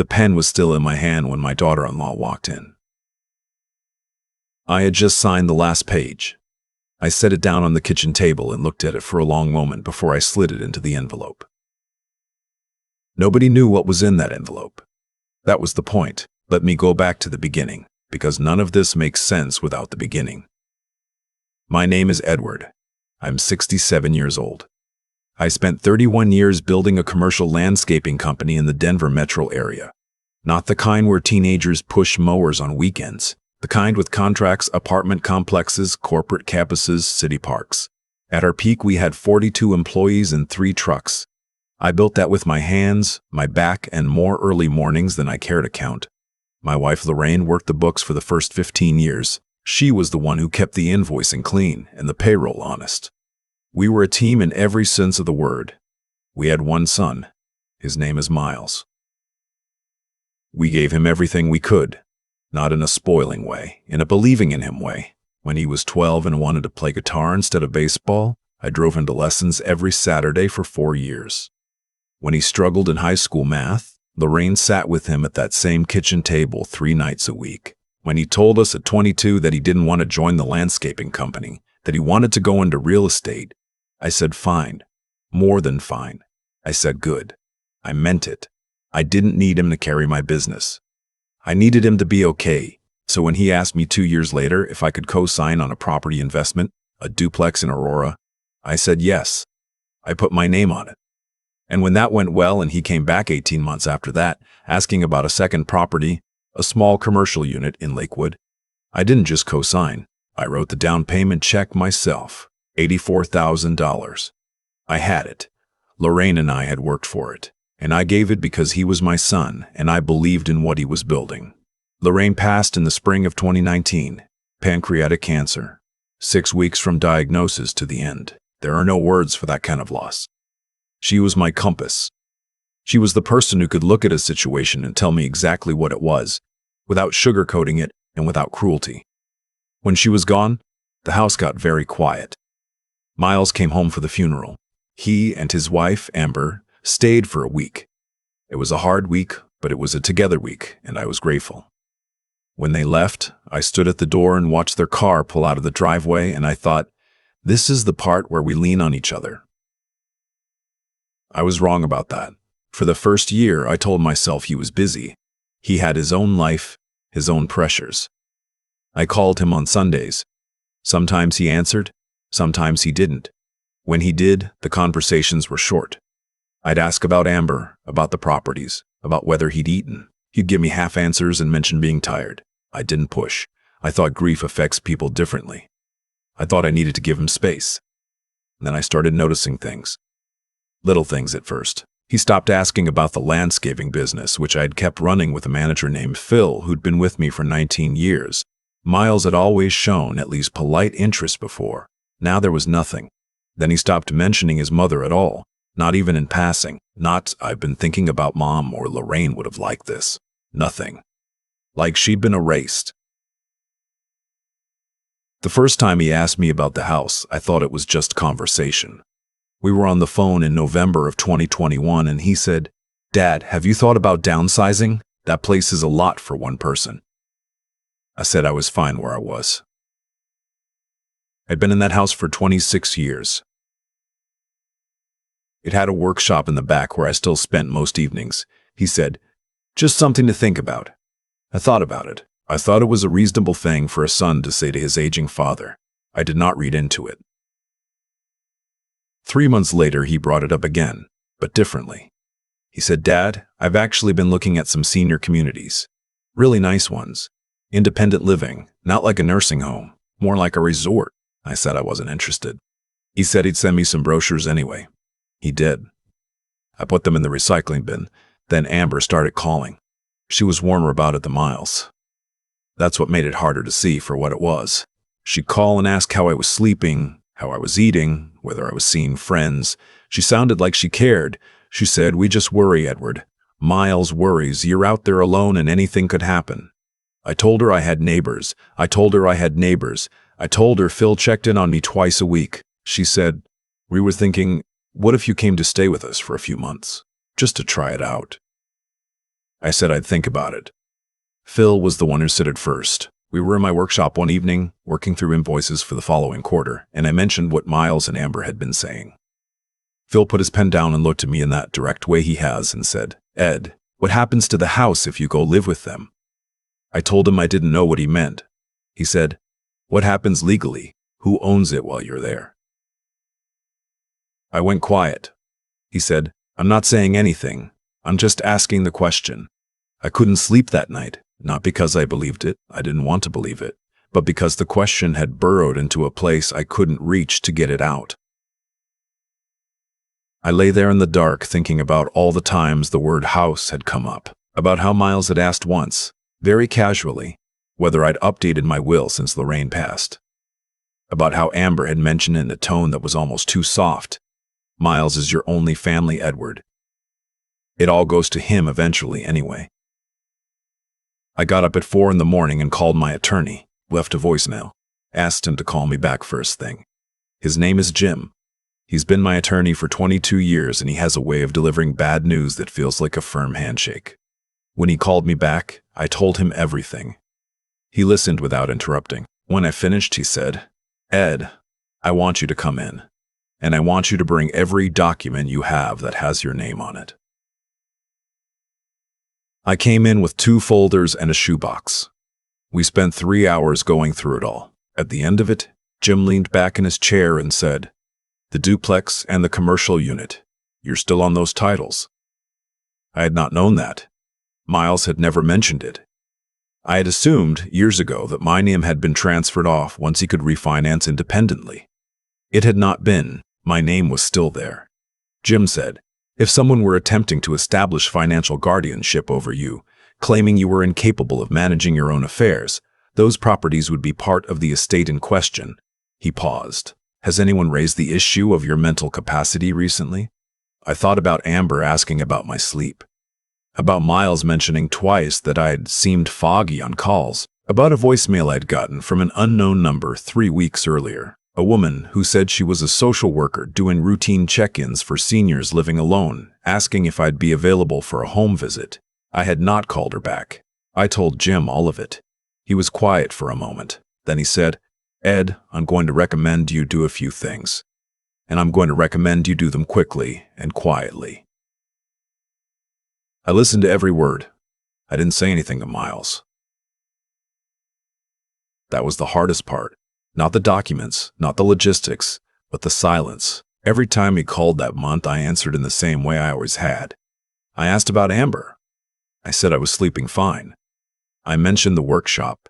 The pen was still in my hand when my daughter-in-law walked in. I had just signed the last page. I set it down on the kitchen table and looked at it for a long moment before I slid it into the envelope. Nobody knew what was in that envelope. That was the point. Let me go back to the beginning, because none of this makes sense without the beginning. My name is Edward. I'm 67 years old. I spent 31 years building a commercial landscaping company in the Denver metro area. Not the kind where teenagers push mowers on weekends. The kind with contracts, apartment complexes, corporate campuses, city parks. At our peak, we had 42 employees and 3 trucks. I built that with my hands, my back, and more early mornings than I care to count. My wife Lorraine worked the books for the first 15 years. She was the one who kept the invoicing clean and the payroll honest. We were a team in every sense of the word. We had one son. His name is Miles. We gave him everything we could. Not in a spoiling way, in a believing in him way. When he was 12 and wanted to play guitar instead of baseball, I drove him to lessons every Saturday for 4 years. When he struggled in high school math, Lorraine sat with him at that same kitchen table 3 nights a week. When he told us at 22 that he didn't want to join the landscaping company, that he wanted to go into real estate, I said fine. More than fine. I said good. I meant it. I didn't need him to carry my business. I needed him to be okay, so when he asked me 2 years later if I could co-sign on a property investment, a duplex in Aurora, I said yes. I put my name on it. And when that went well and he came back 18 months after that, asking about a second property, a small commercial unit in Lakewood, I didn't just co-sign. I wrote the down payment check myself, $84,000. I had it. Lorraine and I had worked for it. And I gave it because he was my son, and I believed in what he was building. Lorraine passed in the spring of 2019, pancreatic cancer. 6 weeks from diagnosis to the end. There are no words for that kind of loss. She was my compass. She was the person who could look at a situation and tell me exactly what it was, without sugarcoating it and without cruelty. When she was gone, the house got very quiet. Miles came home for the funeral. He and his wife, Amber, stayed for a week. It was a hard week, but it was a together week, and I was grateful. When they left, I stood at the door and watched their car pull out of the driveway, and I thought, this is the part where we lean on each other. I was wrong about that. For the first year, I told myself he was busy. He had his own life, his own pressures. I called him on Sundays. Sometimes he answered, sometimes he didn't. When he did, the conversations were short. I'd ask about Amber, about the properties, about whether he'd eaten. He'd give me half answers and mention being tired. I didn't push. I thought grief affects people differently. I thought I needed to give him space. Then I started noticing things. Little things at first. He stopped asking about the landscaping business, which I'd kept running with a manager named Phil, who'd been with me for 19 years. Miles had always shown at least polite interest before. Now there was nothing. Then he stopped mentioning his mother at all. Not even in passing. Not, I've been thinking about Mom or Lorraine would have liked this. Nothing. Like she'd been erased. The first time he asked me about the house, I thought it was just conversation. We were on the phone in November of 2021 and he said, "Dad, have you thought about downsizing? That place is a lot for one person." I said I was fine where I was. I'd been in that house for 26 years. It had a workshop in the back where I still spent most evenings. He said, "Just something to think about." I thought about it. I thought it was a reasonable thing for a son to say to his aging father. I did not read into it. 3 months later, he brought it up again, but differently. He said, "Dad, I've actually been looking at some senior communities. Really nice ones. Independent living, not like a nursing home, more like a resort." I said I wasn't interested. He said he'd send me some brochures anyway. He did. I put them in the recycling bin. Then Amber started calling. She was warmer about it than Miles. That's what made it harder to see for what it was. She'd call and ask how I was sleeping, how I was eating, whether I was seeing friends. She sounded like she cared. She said, "We just worry, Edward. Miles worries. You're out there alone and anything could happen." I told her I had neighbors. I told her Phil checked in on me twice a week. She said, "We were thinking, what if you came to stay with us for a few months, just to try it out?" I said I'd think about it. Phil was the one who said it first. We were in my workshop one evening, working through invoices for the following quarter, and I mentioned what Miles and Amber had been saying. Phil put his pen down and looked at me in that direct way he has and said, "Ed, what happens to the house if you go live with them?" I told him I didn't know what he meant. He said, "What happens legally? Who owns it while you're there?" I went quiet. He said, "I'm not saying anything. I'm just asking the question." I couldn't sleep that night, not because I believed it, I didn't want to believe it, but because the question had burrowed into a place I couldn't reach to get it out. I lay there in the dark thinking about all the times the word house had come up, about how Miles had asked once, very casually, whether I'd updated my will since Lorraine passed, about how Amber had mentioned in a tone that was almost too soft, "Miles is your only family, Edward. It all goes to him eventually anyway." I got up at 4 in the morning and called my attorney, left a voicemail, asked him to call me back first thing. His name is Jim. He's been my attorney for 22 years and he has a way of delivering bad news that feels like a firm handshake. When he called me back, I told him everything. He listened without interrupting. When I finished, he said, "Ed, I want you to come in, and I want you to bring every document you have that has your name on it." I came in with 2 folders and a shoebox. We spent 3 hours going through it all. At the end of it, Jim leaned back in his chair and said, "The duplex and the commercial unit. You're still on those titles." I had not known that. Miles had never mentioned it. I had assumed years ago that my name had been transferred off once he could refinance independently. It had not been. My name was still there. Jim said, if someone were attempting to establish financial guardianship over you, claiming you were incapable of managing your own affairs, those properties would be part of the estate in question. He paused. "Has anyone raised the issue of your mental capacity recently?" I thought about Amber asking about my sleep, about Miles mentioning twice that I'd seemed foggy on calls, about a voicemail I'd gotten from an unknown number 3 weeks earlier, a woman who said she was a social worker doing routine check-ins for seniors living alone, asking if I'd be available for a home visit. I had not called her back. I told Jim all of it. He was quiet for a moment. Then he said, "Ed, I'm going to recommend you do a few things, and I'm going to recommend you do them quickly and quietly." I listened to every word. I didn't say anything to Miles. That was the hardest part. Not the documents, not the logistics, but the silence. Every time he called that month, I answered in the same way I always had. I asked about Amber. I said I was sleeping fine. I mentioned the workshop.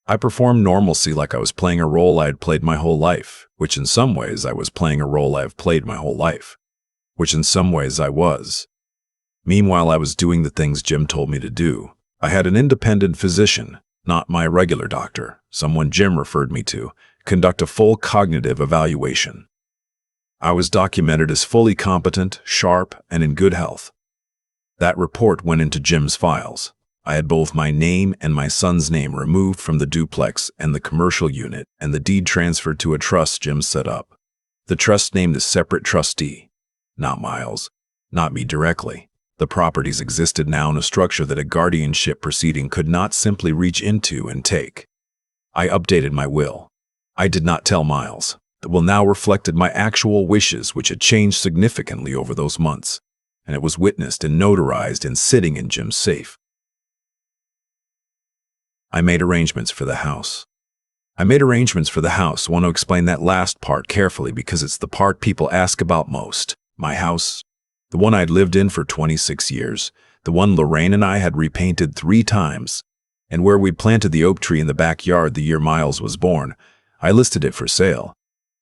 I performed normalcy like I was playing a role I had played my whole life, which in some ways I was playing a role I have played my whole life, which in some ways I was. Meanwhile, I was doing the things Jim told me to do. I had an independent physician, not my regular doctor, someone Jim referred me to, conduct a full cognitive evaluation. I was documented as fully competent, sharp, and in good health. That report went into Jim's files. I had both my name and my son's name removed from the duplex and the commercial unit, and the deed transferred to a trust Jim set up. The trust named a separate trustee, not Miles, not me directly. The properties existed now in a structure that a guardianship proceeding could not simply reach into and take. I updated my will. I did not tell Miles. The will now reflected my actual wishes, which had changed significantly over those months, and it was witnessed and notarized and sitting in Jim's safe. I made arrangements for the house. I want to explain that last part carefully because it's the part people ask about most. My house, the one I'd lived in for 26 years, the one Lorraine and I had repainted 3 times, and where we planted the oak tree in the backyard the year Miles was born. I listed it for sale,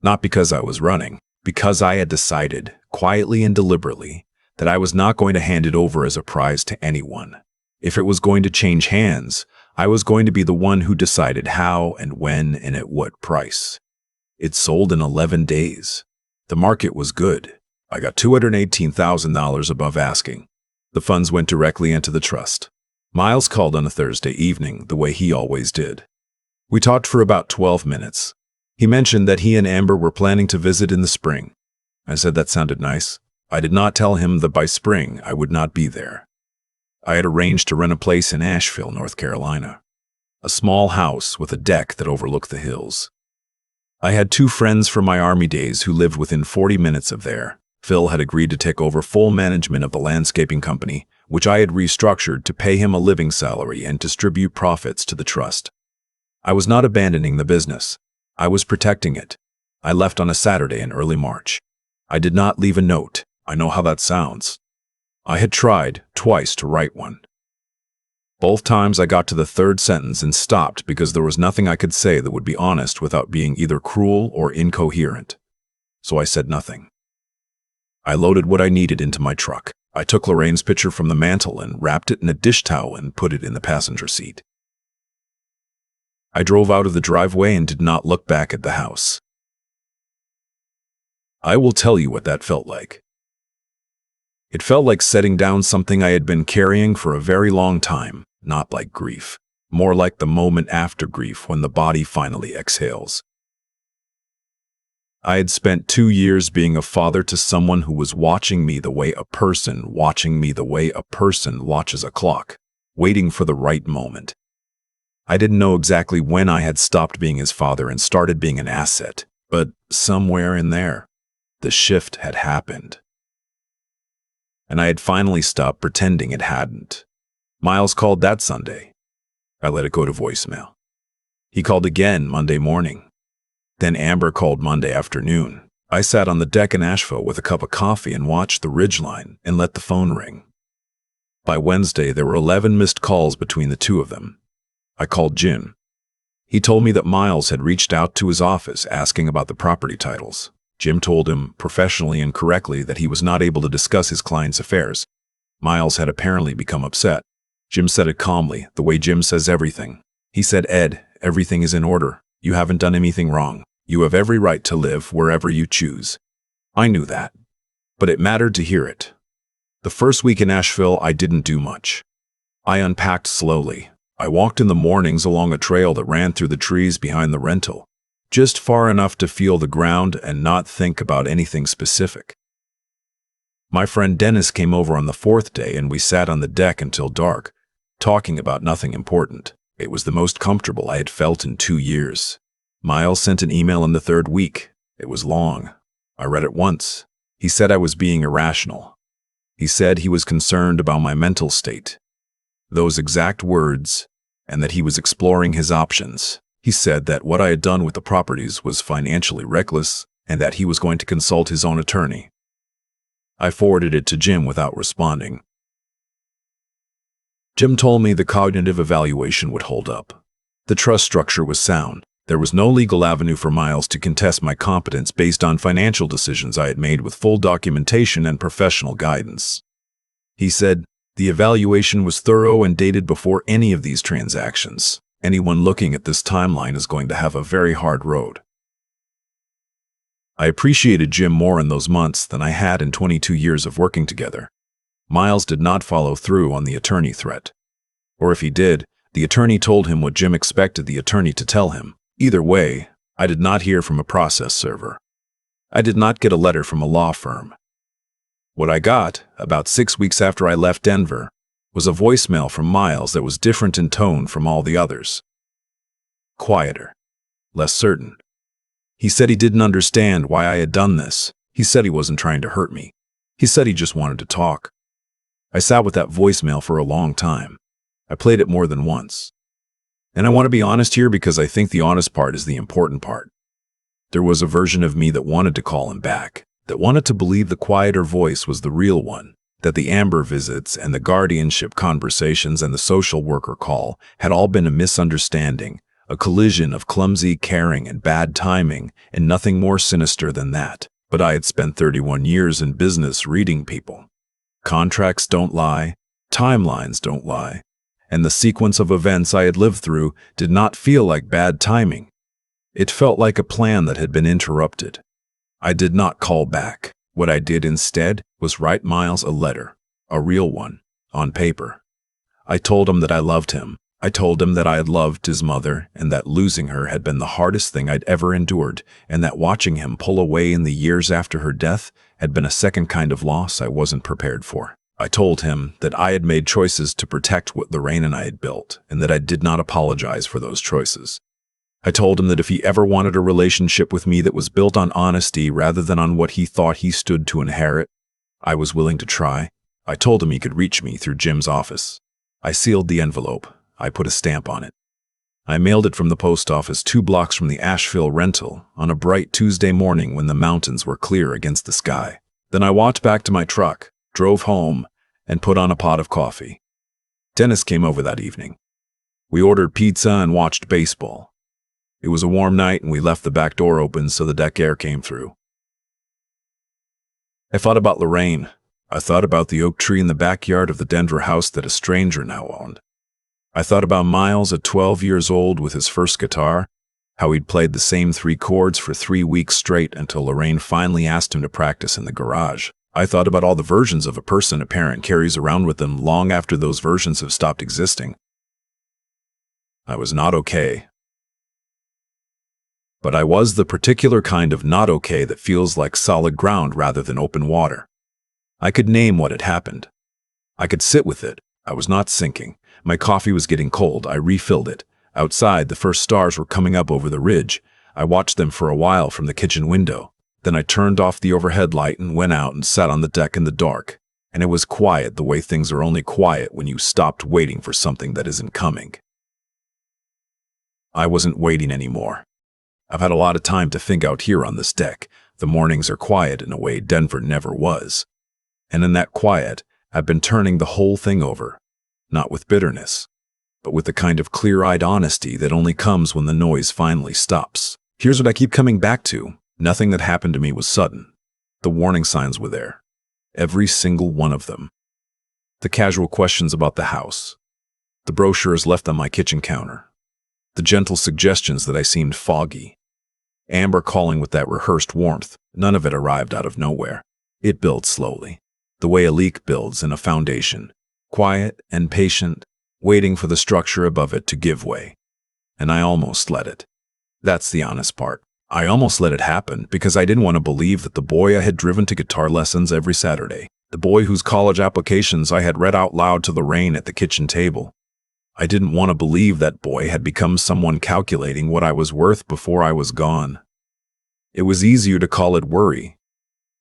not because I was running, because I had decided, quietly and deliberately, that I was not going to hand it over as a prize to anyone. If it was going to change hands, I was going to be the one who decided how and when and at what price. It sold in 11 days. The market was good. I got $218,000 above asking. The funds went directly into the trust. Miles called on a Thursday evening, the way he always did. We talked for about 12 minutes. He mentioned that he and Amber were planning to visit in the spring. I said that sounded nice. I did not tell him that by spring I would not be there. I had arranged to rent a place in Asheville, North Carolina. A small house with a deck that overlooked the hills. I had 2 friends from my Army days who lived within 40 minutes of there. Phil had agreed to take over full management of the landscaping company, which I had restructured to pay him a living salary and distribute profits to the trust. I was not abandoning the business. I was protecting it. I left on a Saturday in early March. I did not leave a note. I know how that sounds. I had tried twice to write one. Both times I got to the 3rd sentence and stopped because there was nothing I could say that would be honest without being either cruel or incoherent. So I said nothing. I loaded what I needed into my truck. I took Lorraine's picture from the mantel and wrapped it in a dish towel and put it in the passenger seat. I drove out of the driveway and did not look back at the house. I will tell you what that felt like. It felt like setting down something I had been carrying for a very long time, not like grief, more like the moment after grief when the body finally exhales. I had spent 2 years being a father to someone who was watching me the way a person watches a clock, waiting for the right moment. I didn't know exactly when I had stopped being his father and started being an asset, but somewhere in there, the shift had happened. And I had finally stopped pretending it hadn't. Miles called that Sunday. I let it go to voicemail. He called again Monday morning. Then Amber called Monday afternoon. I sat on the deck in Asheville with a cup of coffee and watched the ridgeline and let the phone ring. By Wednesday, there were 11 missed calls between the 2 of them. I called Jim. He told me that Miles had reached out to his office asking about the property titles. Jim told him, professionally and correctly, that he was not able to discuss his client's affairs. Miles had apparently become upset. Jim said it calmly, the way Jim says everything. He said, "Ed, everything is in order. You haven't done anything wrong. You have every right to live wherever you choose." I knew that, but it mattered to hear it. The first week in Asheville, I didn't do much. I unpacked slowly. I walked in the mornings along a trail that ran through the trees behind the rental, just far enough to feel the ground and not think about anything specific. My friend Dennis came over on the 4th day and we sat on the deck until dark, talking about nothing important. It was the most comfortable I had felt in 2 years. Miles sent an email in the 3rd week. It was long. I read it once. He said I was being irrational. He said he was concerned about my mental state. Those exact words, and that he was exploring his options. He said that what I had done with the properties was financially reckless and that he was going to consult his own attorney. I forwarded it to Jim without responding. Jim told me the cognitive evaluation would hold up. The trust structure was sound. There was no legal avenue for Miles to contest my competence based on financial decisions I had made with full documentation and professional guidance. He said, the evaluation was thorough and dated before any of these transactions. Anyone looking at this timeline is going to have a very hard road. I appreciated Jim more in those months than I had in 22 years of working together. Miles did not follow through on the attorney threat. Or if he did, the attorney told him what Jim expected the attorney to tell him. Either way, I did not hear from a process server. I did not get a letter from a law firm. What I got, about 6 weeks after I left Denver, was a voicemail from Miles that was different in tone from all the others. Quieter. Less certain. He said he didn't understand why I had done this. He said he wasn't trying to hurt me. He said he just wanted to talk. I sat with that voicemail for a long time. I played it more than once. And I want to be honest here because I think the honest part is the important part. There was a version of me that wanted to call him back, that wanted to believe the quieter voice was the real one, that the Amber visits and the guardianship conversations and the social worker call had all been a misunderstanding, a collision of clumsy caring and bad timing, and nothing more sinister than that. But I had spent 31 years in business reading people. Contracts don't lie, timelines don't lie, and the sequence of events I had lived through did not feel like bad timing. It felt like a plan that had been interrupted. I did not call back. What I did instead was write Miles a letter, a real one, on paper. I told him that I loved him. I told him that I had loved his mother and that losing her had been the hardest thing I'd ever endured, and that watching him pull away in the years after her death had been a second kind of loss I wasn't prepared for. I told him that I had made choices to protect what Lorraine and I had built, and that I did not apologize for those choices. I told him that if he ever wanted a relationship with me that was built on honesty rather than on what he thought he stood to inherit, I was willing to try. I told him he could reach me through Jim's office. I sealed the envelope. I put a stamp on it. I mailed it from the post office 2 blocks from the Asheville rental on a bright Tuesday morning when the mountains were clear against the sky. Then I walked back to my truck, drove home, and put on a pot of coffee. Dennis came over that evening. We ordered pizza and watched baseball. It was a warm night and we left the back door open so the deck air came through. I thought about Lorraine. I thought about the oak tree in the backyard of the Denver house that a stranger now owned. I thought about Miles at 12 years old with his first guitar, how he'd played the same 3 chords for 3 weeks straight until Lorraine finally asked him to practice in the garage. I thought about all the versions of a person a parent carries around with them long after those versions have stopped existing. I was not okay. But I was the particular kind of not okay that feels like solid ground rather than open water. I could name what had happened. I could sit with it. I was not sinking. My coffee was getting cold. I refilled it. Outside, the first stars were coming up over the ridge. I watched them for a while from the kitchen window. Then I turned off the overhead light and went out and sat on the deck in the dark. And it was quiet the way things are only quiet when you stopped waiting for something that isn't coming. I wasn't waiting anymore. I've had a lot of time to think out here on this deck. The mornings are quiet in a way Denver never was. And in that quiet, I've been turning the whole thing over. Not with bitterness, but with the kind of clear-eyed honesty that only comes when the noise finally stops. Here's what I keep coming back to. Nothing that happened to me was sudden. The warning signs were there. Every single one of them. The casual questions about the house. The brochures left on my kitchen counter. The gentle suggestions that I seemed foggy. Amber calling with that rehearsed warmth. None of it arrived out of nowhere. It built slowly. The way a leak builds in a foundation. Quiet and patient, waiting for the structure above it to give way. And I almost let it. That's the honest part. I almost let it happen because I didn't want to believe that the boy I had driven to guitar lessons every Saturday, the boy whose college applications I had read out loud to Lorraine at the kitchen table, I didn't want to believe that boy had become someone calculating what I was worth before I was gone. It was easier to call it worry.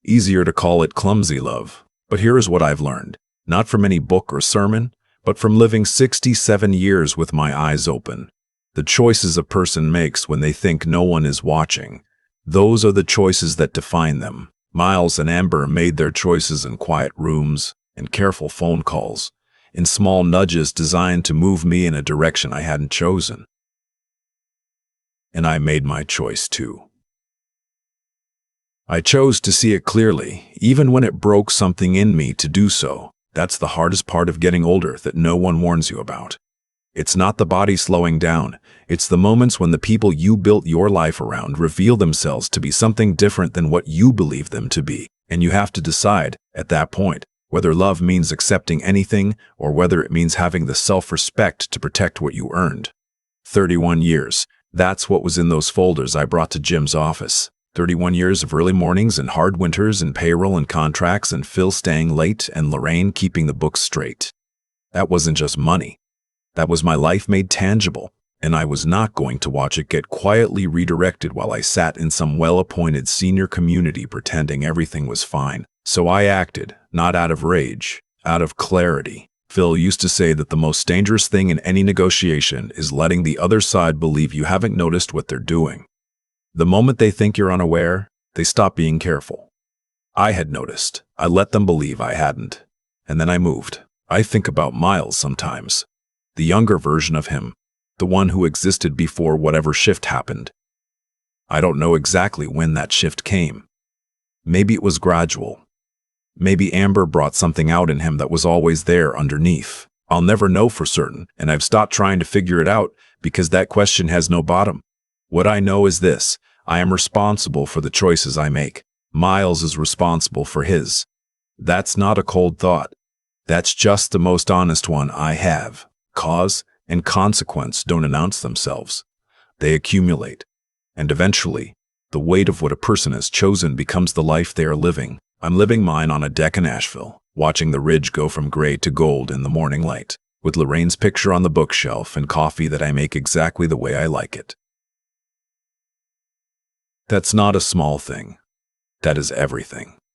Easier to call it clumsy love. But here is what I've learned. Not from any book or sermon, but from living 67 years with my eyes open. The choices a person makes when they think no one is watching, those are the choices that define them. Miles and Amber made their choices in quiet rooms, in careful phone calls, in small nudges designed to move me in a direction I hadn't chosen. And I made my choice too. I chose to see it clearly, even when it broke something in me to do so. That's the hardest part of getting older that no one warns you about. It's not the body slowing down. It's the moments when the people you built your life around reveal themselves to be something different than what you believe them to be. And you have to decide, at that point, whether love means accepting anything or whether it means having the self-respect to protect what you earned. 31 years. That's what was in those folders I brought to Jim's office. 31 years of early mornings and hard winters and payroll and contracts and Phil staying late and Lorraine keeping the books straight. That wasn't just money. That was my life made tangible, and I was not going to watch it get quietly redirected while I sat in some well-appointed senior community pretending everything was fine. So I acted, not out of rage, out of clarity. Phil used to say that the most dangerous thing in any negotiation is letting the other side believe you haven't noticed what they're doing. The moment they think you're unaware, they stop being careful. I had noticed. I let them believe I hadn't. And then I moved. I think about Miles sometimes. The younger version of him. The one who existed before whatever shift happened. I don't know exactly when that shift came. Maybe it was gradual. Maybe Amber brought something out in him that was always there underneath. I'll never know for certain, and I've stopped trying to figure it out because that question has no bottom. What I know is this. I am responsible for the choices I make. Miles is responsible for his. That's not a cold thought. That's just the most honest one I have. Cause and consequence don't announce themselves. They accumulate. And eventually, the weight of what a person has chosen becomes the life they are living. I'm living mine on a deck in Asheville, watching the ridge go from gray to gold in the morning light, with Lorraine's picture on the bookshelf and coffee that I make exactly the way I like it. That's not a small thing. That is everything.